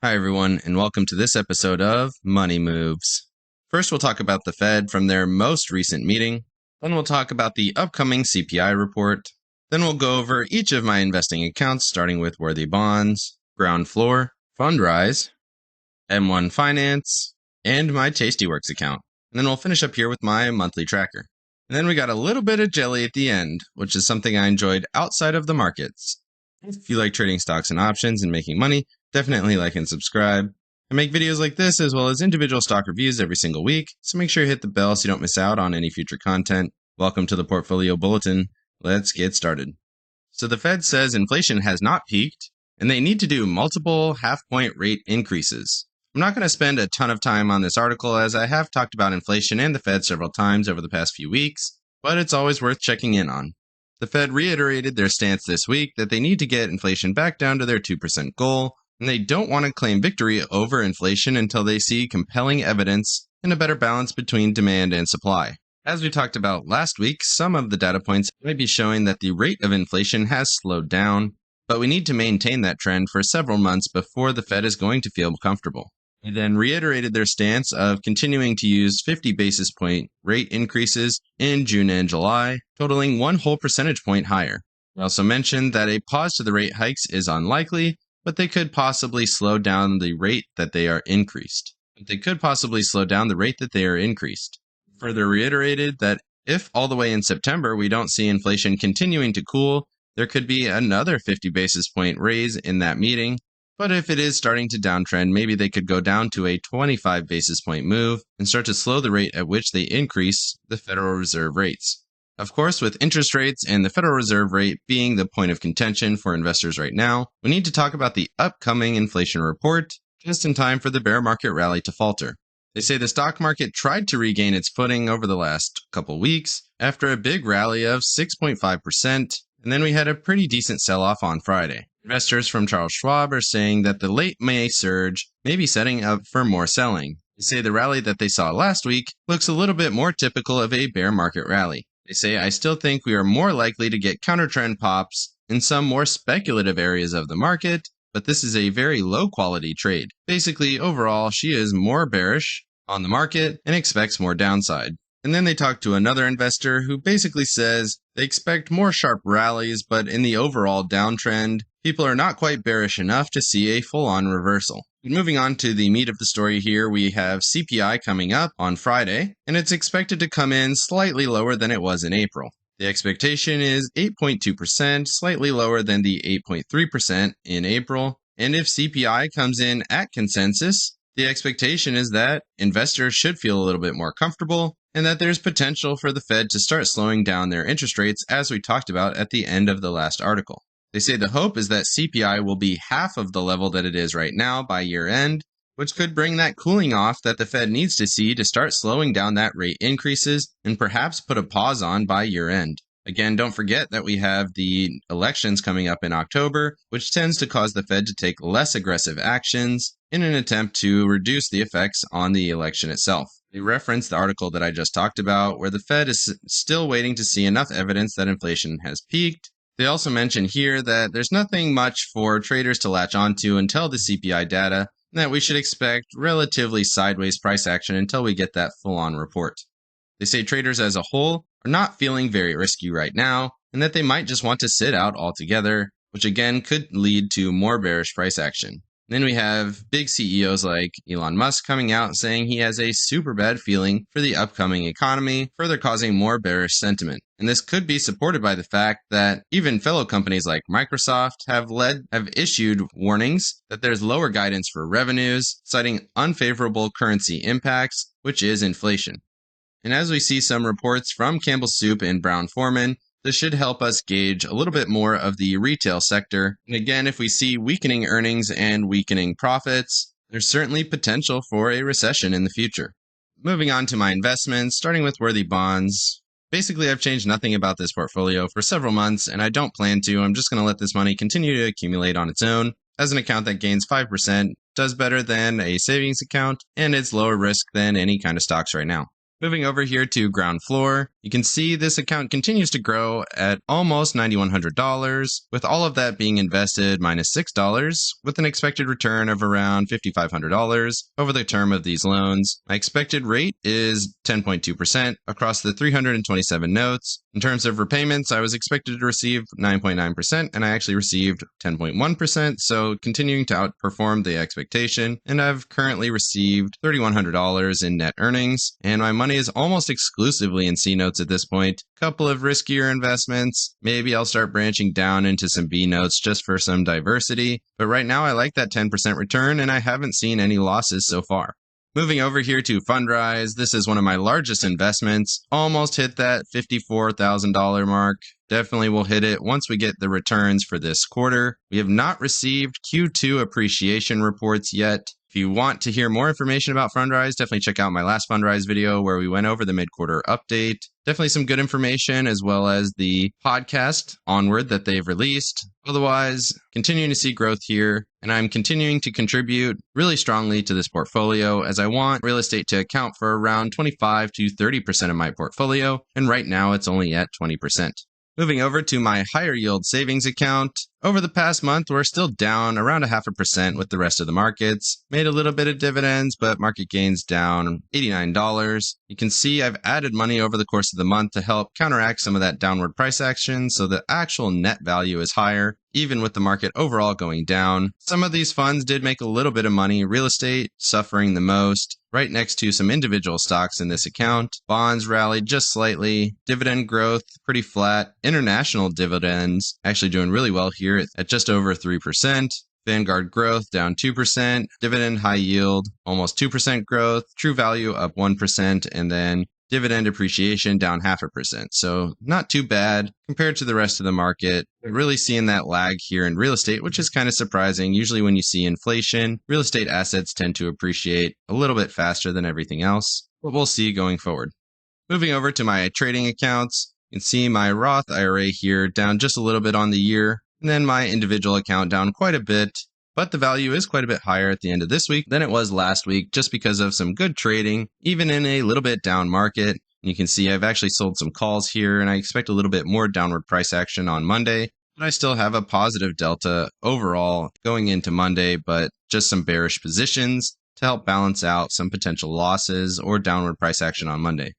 Hi, everyone, and welcome to this episode of Money Moves. First, we'll talk about the Fed from their most recent meeting. Then we'll talk about the upcoming CPI report. Then we'll go over each of my investing accounts, starting with Worthy Bonds, Groundfloor, Fundrise, M1 Finance, and my Tastyworks account. And then we'll finish up here with my monthly tracker. And then we got a little bit of jelly at the end, which is something I enjoyed outside of the markets. If you like trading stocks and options and making money, definitely like and subscribe. I make videos like this as well as individual stock reviews every single week, so make sure you hit the bell so you don't miss out on any future content. Welcome to the Portfolio Bulletin. Let's get started. So the Fed says inflation has not peaked, and they need to do multiple half-point rate increases. I'm not going to spend a ton of time on this article as I have talked about inflation and the Fed several times over the past few weeks, but it's always worth checking in on. The Fed reiterated their stance this week that they need to get inflation back down to their 2% goal, and they don't want to claim victory over inflation until they see compelling evidence and a better balance between demand and supply. As we talked about last week, some of the data points might be showing that the rate of inflation has slowed down, but we need to maintain that trend for several months before the Fed is going to feel comfortable. They then reiterated their stance of continuing to use 50 basis point rate increases in June and July, totaling 1 whole percentage point higher. They also mentioned that a pause to the rate hikes is unlikely, but they could possibly slow down the rate that they are increased. Further reiterated that if all the way in September we don't see inflation continuing to cool, there could be another 50 basis point raise in that meeting. But if it is starting to downtrend, maybe they could go down to a 25 basis point move and start to slow the rate at which they increase the Federal Reserve rates. Of course, with interest rates and the Federal Reserve rate being the point of contention for investors right now, we need to talk about the upcoming inflation report just in time for the bear market rally to falter. They say the stock market tried to regain its footing over the last couple weeks after a big rally of 6.5%, and then we had a pretty decent sell-off on Friday. Investors from Charles Schwab are saying that the late May surge may be setting up for more selling. They say the rally that they saw last week looks a little bit more typical of a bear market rally. They say, I still think we are more likely to get counter-trend pops in some more speculative areas of the market, but this is a very low-quality trade. Basically, overall, she is more bearish on the market and expects more downside. And then they talk to another investor who basically says they expect more sharp rallies, but in the overall downtrend, people are not quite bearish enough to see a full-on reversal. Moving on to the meat of the story here, we have CPI coming up on Friday, and it's expected to come in slightly lower than it was in April. The expectation is 8.2%, slightly lower than the 8.3% in April. And if CPI comes in at consensus, the expectation is that investors should feel a little bit more comfortable and that there's potential for the Fed to start slowing down their interest rates as we talked about at the end of the last article. They say the hope is that CPI will be half of the level that it is right now by year end, which could bring that cooling off that the Fed needs to see to start slowing down that rate increases and perhaps put a pause on by year end. Again, don't forget that we have the elections coming up in October, which tends to cause the Fed to take less aggressive actions in an attempt to reduce the effects on the election itself. They reference the article that I just talked about, where the Fed is still waiting to see enough evidence that inflation has peaked. They also mention here that there's nothing much for traders to latch onto until the CPI data, and that we should expect relatively sideways price action until we get that full-on report. They say traders as a whole are not feeling very risky right now, and that they might just want to sit out altogether, which again could lead to more bearish price action. Then we have big CEOs like Elon Musk coming out saying he has a super bad feeling for the upcoming economy, further causing more bearish sentiment. And this could be supported by the fact that even fellow companies like Microsoft have issued warnings that there's lower guidance for revenues, citing unfavorable currency impacts, which is inflation. And as we see some reports from Campbell Soup and Brown-Forman, this should help us gauge a little bit more of the retail sector. And again, if we see weakening earnings and weakening profits, there's certainly potential for a recession in the future. Moving on to my investments, starting with Worthy Bonds. Basically, I've changed nothing about this portfolio for several months, and I don't plan to. I'm just going to let this money continue to accumulate on its own. As an account that gains 5%, does better than a savings account, and it's lower risk than any kind of stocks right now. Moving over here to Groundfloor, you can see this account continues to grow at almost $9,100, with all of that being invested minus $6, with an expected return of around $5,500 over the term of these loans. My expected rate is 10.2% across the 327 notes. In terms of repayments, I was expected to receive 9.9%, and I actually received 10.1%, so continuing to outperform the expectation, and I've currently received $3,100 in net earnings, and my money is almost exclusively in C notes at this point. Couple of riskier investments. Maybe I'll start branching down into some B notes just for some diversity, but right now I like that 10% return, and I haven't seen any losses so far. Moving over here to Fundrise, this is one of my largest investments. Almost hit that $54,000 mark. Definitely will hit it once we get the returns for this quarter. We have not received Q2 appreciation reports yet. If you want to hear more information about Fundrise, definitely check out my last Fundrise video where we went over the mid-quarter update. Definitely some good information as well as the podcast Onward that they've released. Otherwise, continuing to see growth here, and I'm continuing to contribute really strongly to this portfolio as I want real estate to account for around 25 to 30% of my portfolio, and right now it's only at 20%. Moving over to my higher yield savings account, over the past month, we're still down around 0.5% with the rest of the markets. Made a little bit of dividends, but market gains down $89. You can see I've added money over the course of the month to help counteract some of that downward price action, so the actual net value is higher, even with the market overall going down. Some of these funds did make a little bit of money. Real estate suffering the most, right next to some individual stocks in this account. Bonds rallied just slightly. Dividend growth pretty flat. International dividends actually doing really well here at just over 3%. Vanguard growth down 2%. Dividend high yield almost 2% growth. True value up 1%, and then dividend appreciation down 0.5%. So not too bad compared to the rest of the market. Really seeing that lag here in real estate, which is kind of surprising. Usually when you see inflation, real estate assets tend to appreciate a little bit faster than everything else, but we'll see going forward. Moving over to my trading accounts, you can see my Roth IRA here down just a little bit on the year, and then my individual account down quite a bit. But the value is quite a bit higher at the end of this week than it was last week, just because of some good trading, even in a little bit down market. You can see I've actually sold some calls here, and I expect a little bit more downward price action on Monday. But I still have a positive delta overall going into Monday, but just some bearish positions to help balance out some potential losses or downward price action on Monday.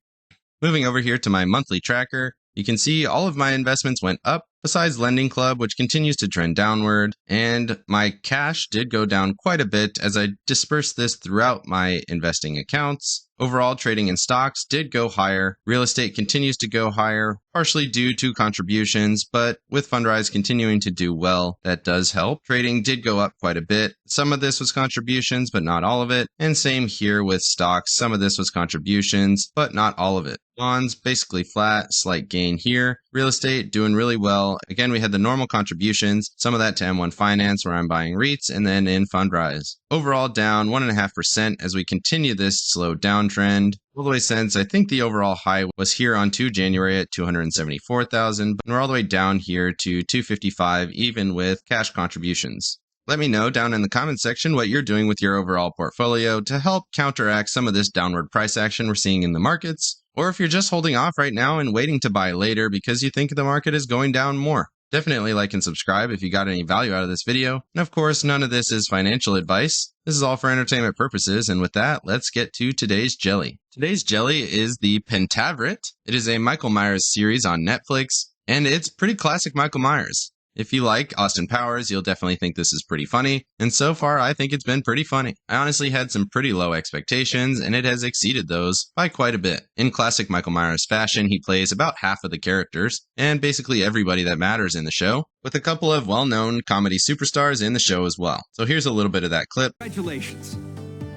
Moving over here to my monthly tracker, you can see all of my investments went up, besides Lending Club, which continues to trend downward, and my cash did go down quite a bit as I dispersed this throughout my investing accounts. Overall, trading in stocks did go higher. Real estate continues to go higher, partially due to contributions, but with Fundrise continuing to do well, that does help. Trading did go up quite a bit. Some of this was contributions, but not all of it. And same here with stocks. Some of this was contributions, but not all of it. Bonds basically flat, slight gain here. Real estate doing really well. Again, we had the normal contributions, some of that to M1 Finance where I'm buying REITs, and then in Fundrise. Overall down 1.5% as we continue this slow downtrend. All the way since, I think the overall high was here on 2 January at 274,000, but we're all the way down here to 255 even with cash contributions. Let me know down in the comments section what you're doing with your overall portfolio to help counteract some of this downward price action we're seeing in the markets, or if you're just holding off right now and waiting to buy later because you think the market is going down more. Definitely like and subscribe if you got any value out of this video. And of course, none of this is financial advice. This is all for entertainment purposes. And with that, let's get to today's jelly. Today's jelly is the Pentaveret. It is a Michael Myers series on Netflix, and it's pretty classic Michael Myers. If you like Austin Powers, you'll definitely think this is pretty funny, and so far I think it's been pretty funny. I honestly had some pretty low expectations, and it has exceeded those by quite a bit. In classic Michael Myers fashion, he plays about half of the characters, and basically everybody that matters in the show, with a couple of well-known comedy superstars in the show as well. So here's a little bit of that clip. Congratulations.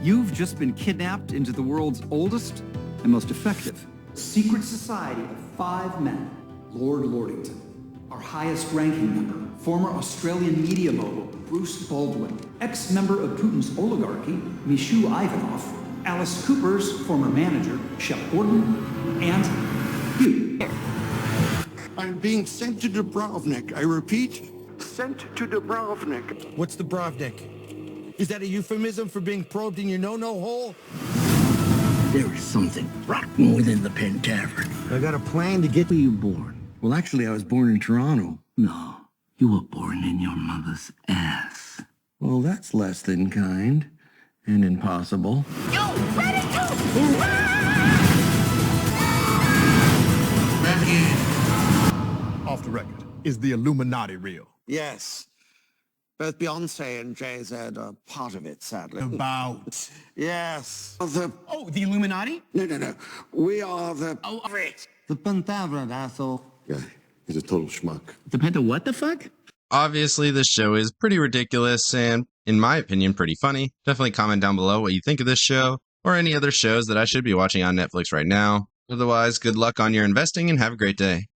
You've just been kidnapped into the world's oldest and most effective secret society of 5 men. Lord Lordington, our highest-ranking member, former Australian media mogul Bruce Baldwin, ex-member of Putin's oligarchy, Mishu Ivanov, Alice Cooper's former manager, Shep Gordon, and you. I'm being sent to Dubrovnik. I repeat, sent to Dubrovnik. What's Dubrovnik? Is that a euphemism for being probed in your no-no hole? There is something rotten within the Pentavern. I got a plan to get Where were you born? Well, actually, I was born in Toronto. No, you were born in your mother's ass. Well, that's less than kind and impossible. Off the record, is the Illuminati real? Yes. Both Beyonce and Jay-Z are part of it, sadly. About? Yes. The Illuminati? No. We are the... The Pentavern, asshole. Yeah, he's a total schmuck. Depend on what the fuck? Obviously, this show is pretty ridiculous and, in my opinion, pretty funny. Definitely comment down below what you think of this show or any other shows that I should be watching on Netflix right now. Otherwise, good luck on your investing and have a great day.